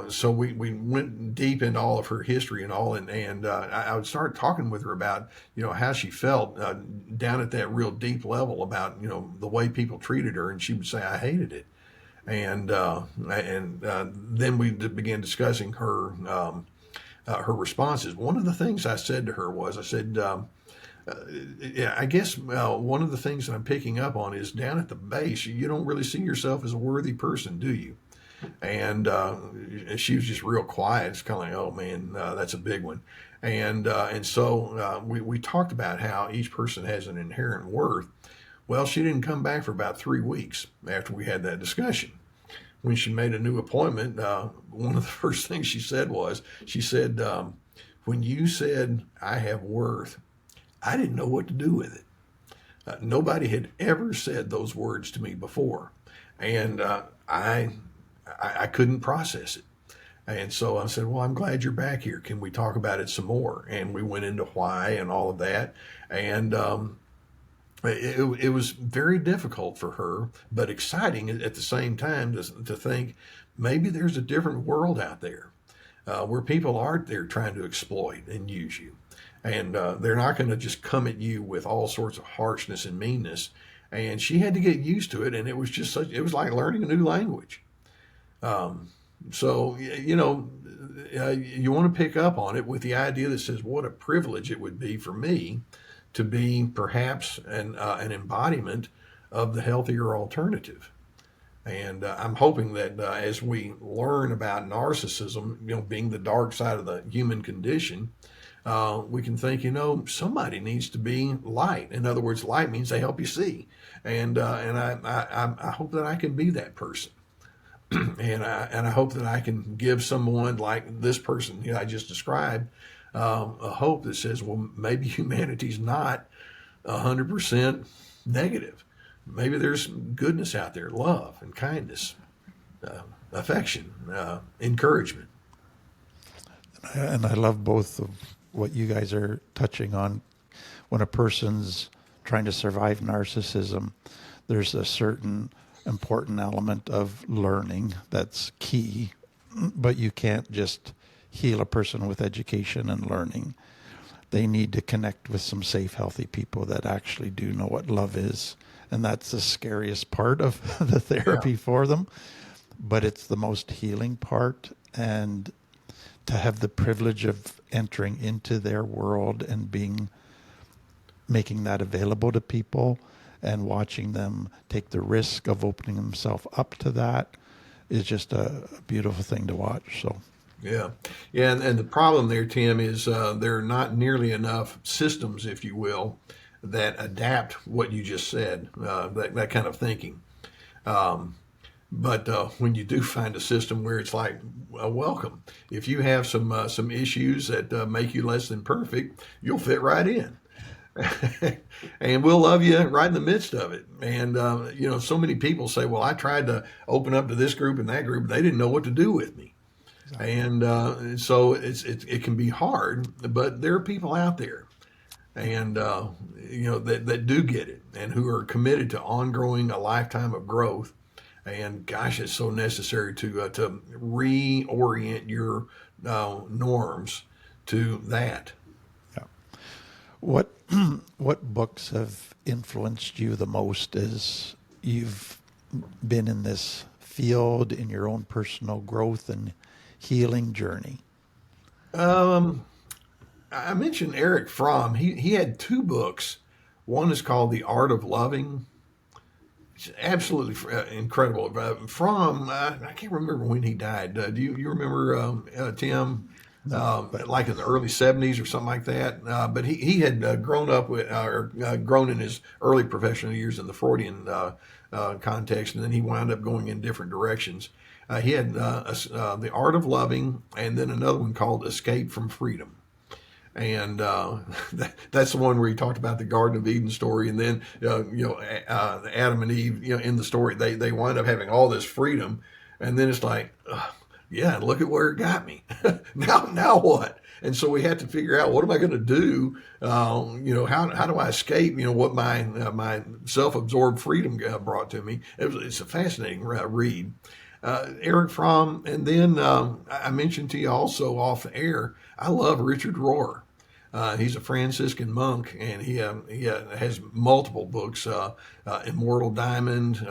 Speaker 1: so we went deep into all of her history and all, and I would start talking with her about how she felt down at that real deep level about the way people treated her, and she would say, I hated it. And then we began discussing her responses. One of the things I said to her was, I said, yeah, I guess one of the things that I'm picking up on is down at the base, you don't really see yourself as a worthy person, do you? And she was just real quiet. It's kind of like, oh man, that's a big one. And so we talked about how each person has an inherent worth. Well, she didn't come back for about 3 weeks after we had that discussion. When she made a new appointment, one of the first things she said, when you said I have worth, I didn't know what to do with it. Nobody had ever said those words to me before. And I couldn't process it. And so I said, well, I'm glad you're back here. Can we talk about it some more? And we went into why and all of that. And it was very difficult for her, but exciting at the same time to think maybe there's a different world out there where people aren't there trying to exploit and use you. And they're not going to just come at you with all sorts of harshness and meanness. And she had to get used to it. And it was it was like learning a new language. So, you know, you want to pick up on it with the idea that says what a privilege it would be for me to be perhaps an embodiment of the healthier alternative. And I'm hoping that as we learn about narcissism, you know, being the dark side of the human condition, we can think, you know, somebody needs to be light. In other words, light means they help you see. And I hope that I can be that person. And I hope that I can give someone like this person I just described a hope that says, well, maybe humanity's not 100% negative. Maybe there's goodness out there, love and kindness, affection, encouragement.
Speaker 2: And I love both of what you guys are touching on. When a person's trying to survive narcissism, there's a certain important element of learning that's key, but you can't just heal a person with education and learning. They need to connect with some safe, healthy people that actually do know what love is. And that's the scariest part of the therapy for them, but it's the most healing part. And to have the privilege of entering into their world and making that available to people and watching them take the risk of opening themselves up to that is just a beautiful thing to watch. So,
Speaker 1: yeah. And the problem there, Tim, is there are not nearly enough systems, if you will, that adapt what you just said, that kind of thinking. But when you do find a system where it's like, welcome, if you have some issues that make you less than perfect, you'll fit right in. And we'll love you right in the midst of it. And, you know, so many people say, well, I tried to open up to this group and that group. They didn't know what to do with me. Exactly. And so it can be hard, but there are people out there and, you know, that do get it and who are committed to ongoing a lifetime of growth. And gosh, it's so necessary to reorient your norms to that.
Speaker 2: Yeah. What books have influenced you the most as you've been in this field in your own personal growth and healing journey?
Speaker 1: I mentioned Erich Fromm. He had 2 books. One is called The Art of Loving. It's absolutely incredible. Fromm, I can't remember when he died. Do you remember, Tim? Like in the early 70s or something like that. But he had grown up with, grown in his early professional years in the Freudian context, and then he wound up going in different directions. He had The Art of Loving, and then another one called Escape from Freedom. And that's the one where he talked about the Garden of Eden story, and then Adam and Eve, in the story they wind up having all this freedom, and then it's like, yeah, look at where it got me. now what? And so we had to figure out, what am I going to do? How do I escape? What my self-absorbed freedom brought to me. It's a fascinating read. Erich Fromm, and then I mentioned to you also off the air, I love Richard Rohr. He's a Franciscan monk, and he has multiple books, Immortal Diamond,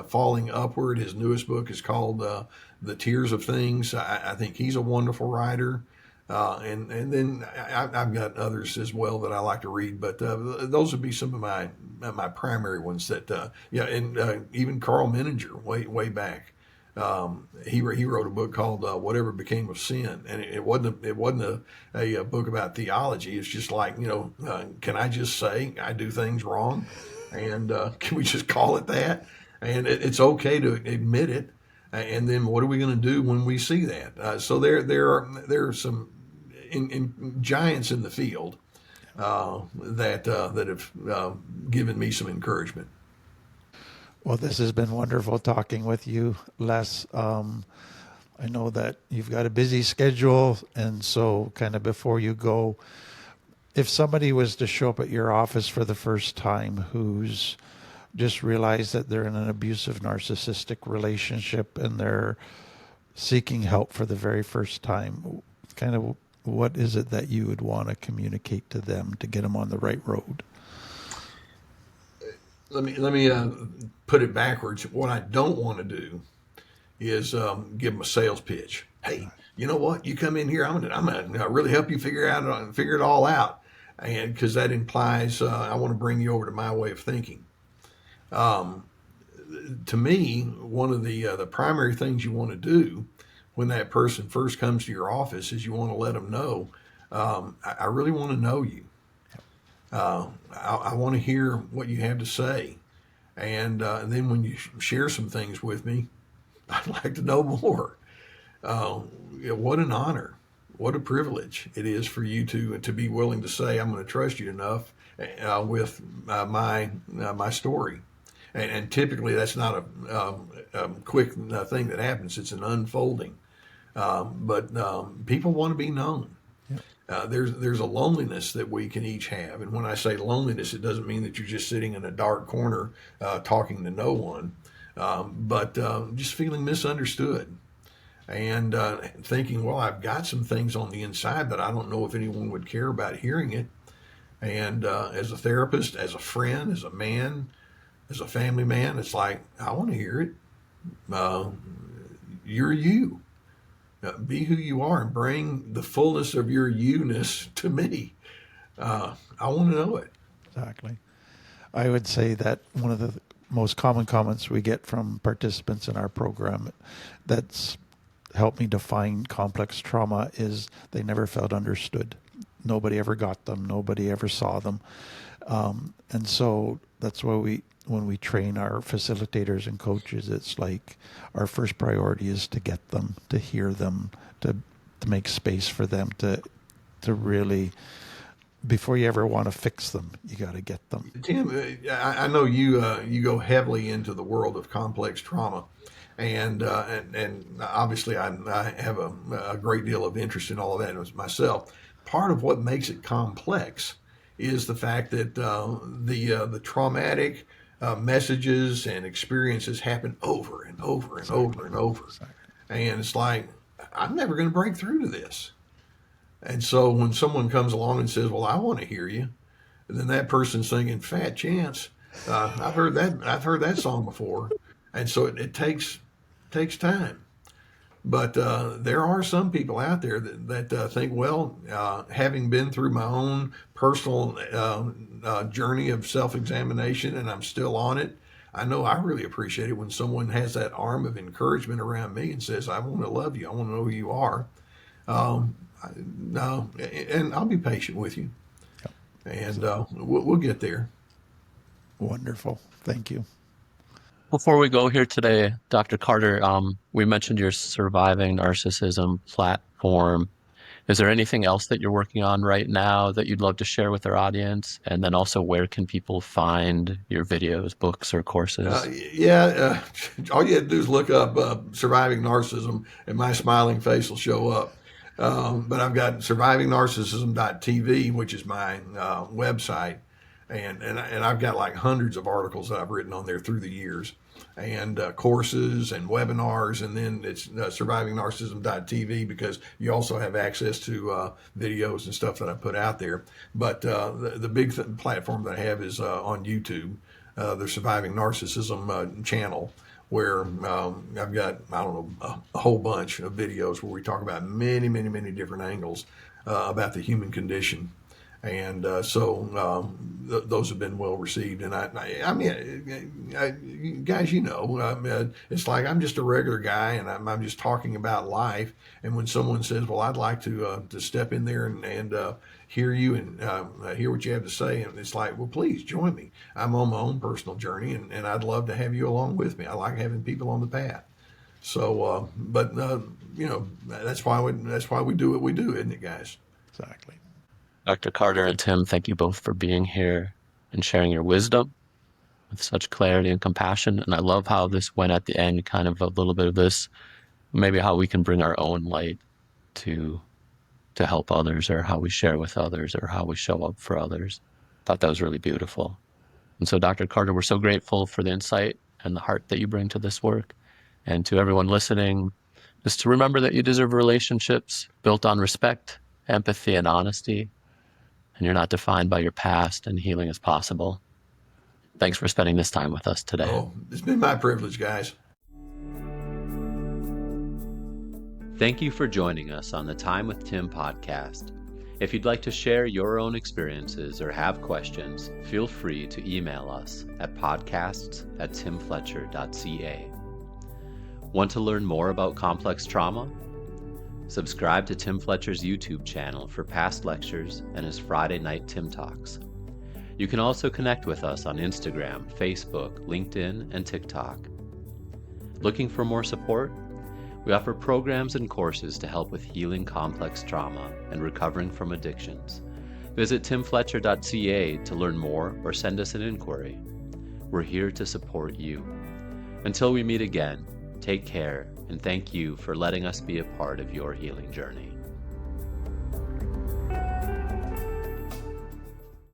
Speaker 1: Falling Upward. His newest book is called The Tears of Things. I think he's a wonderful writer. And then I've got others as well that I like to read, but those would be some of my primary ones that, and even Carl Menninger way back. He wrote a book called "Whatever Became of Sin," and it wasn't a book about theology. It's just like, can I just say I do things wrong, and can we just call it that? And it's okay to admit it. And then what are we going to do when we see that? So there are some giants in the field that have given me some encouragement.
Speaker 2: Well, this has been wonderful talking with you, Les. I know that you've got a busy schedule, and so kind of before you go, if somebody was to show up at your office for the first time who's just realized that they're in an abusive narcissistic relationship and they're seeking help for the very first time, kind of what is it that you would want to communicate to them to get them on the right road?
Speaker 1: Let me put it backwards. What I don't want to do is give them a sales pitch. Hey, you know what? You come in here, I'm gonna really help you figure it all out, and because that implies I want to bring you over to my way of thinking. To me, one of the primary things you want to do when that person first comes to your office is you want to let them know, I really want to know you. I want to hear what you have to say. And then when you share some things with me, I'd like to know more. What an honor, what a privilege it is for you to be willing to say, I'm going to trust you enough with my story. And typically that's not a quick thing that happens. It's an unfolding. But people want to be known. There's a loneliness that we can each have. And when I say loneliness, it doesn't mean that you're just sitting in a dark corner talking to no one, but just feeling misunderstood and thinking, well, I've got some things on the inside, but I don't know if anyone would care about hearing it. And as a therapist, as a friend, as a man, as a family man, it's like, I want to hear it. You're you. Be who you are and bring the fullness of your you-ness to me. I want to know it.
Speaker 2: Exactly. I would say that one of the most common comments we get from participants in our program that's helped me define complex trauma is they never felt understood. Nobody ever got them. Nobody ever saw them. And so that's why when we train our facilitators and coaches, it's like our first priority is to get them, to hear them, to make space for them, to really, before you ever want to fix them, you got to get them.
Speaker 1: Tim, I know you go heavily into the world of complex trauma, and obviously I have a great deal of interest in all of that myself. Part of what makes it complex is the fact that the traumatic messages and experiences happen over and over and over and over. And it's like, I'm never going to break through to this. And so when someone comes along and says, well, I want to hear you, then that person's thinking, fat chance. I've heard that song before. And so it takes time. But there are some people out there that think, well, having been through my own personal journey of self-examination, and I'm still on it, I know I really appreciate it when someone has that arm of encouragement around me and says, I want to love you. I want to know who you are. And I'll be patient with you. And we'll get there.
Speaker 2: Wonderful. Thank you.
Speaker 3: Before we go here today, Dr. Carter, we mentioned your Surviving Narcissism platform. Is there anything else that you're working on right now that you'd love to share with our audience? And then also, where can people find your videos, books, or courses?
Speaker 1: All you have to do is look up Surviving Narcissism, and my smiling face will show up. But I've got survivingnarcissism.tv, which is my website. And I've got like hundreds of articles that I've written on there through the years, and courses and webinars, and then it's survivingnarcissism.tv because you also have access to videos and stuff that I put out there. But the big platform that I have is on YouTube, the Surviving Narcissism channel, where I've got, I don't know, a whole bunch of videos where we talk about many, many, many different angles about the human condition. And those have been well received. And I mean, guys, it's like I'm just a regular guy, and I'm just talking about life. And when someone says, "Well, I'd like to step in there and hear you and hear what you have to say," and it's like, "Well, please join me. I'm on my own personal journey, and I'd love to have you along with me. I like having people on the path." So, that's why we do what we do, isn't it, guys?
Speaker 2: Exactly.
Speaker 3: Dr. Carter and Tim, thank you both for being here and sharing your wisdom with such clarity and compassion. And I love how this went at the end, kind of a little bit of this, maybe how we can bring our own light to help others, or how we share with others, or how we show up for others. Thought that was really beautiful. And so, Dr. Carter, we're so grateful for the insight and the heart that you bring to this work. And to everyone listening, just to remember that you deserve relationships built on respect, empathy, and honesty. And you're not defined by your past, and healing is possible. Thanks for spending this time with us today.
Speaker 1: Oh, it's been my privilege, guys.
Speaker 3: Thank you for joining us on the Time with Tim podcast. If you'd like to share your own experiences or have questions, feel free to email us at podcasts@timfletcher.ca. Want to learn more about complex trauma? Subscribe to Tim Fletcher's YouTube channel for past lectures and his Friday night Tim Talks. You can also connect with us on Instagram, Facebook, LinkedIn, and TikTok. Looking for more support? We offer programs and courses to help with healing complex trauma and recovering from addictions. Visit timfletcher.ca to learn more or send us an inquiry. We're here to support you. Until we meet again, take care, and thank you for letting us be a part of your healing journey.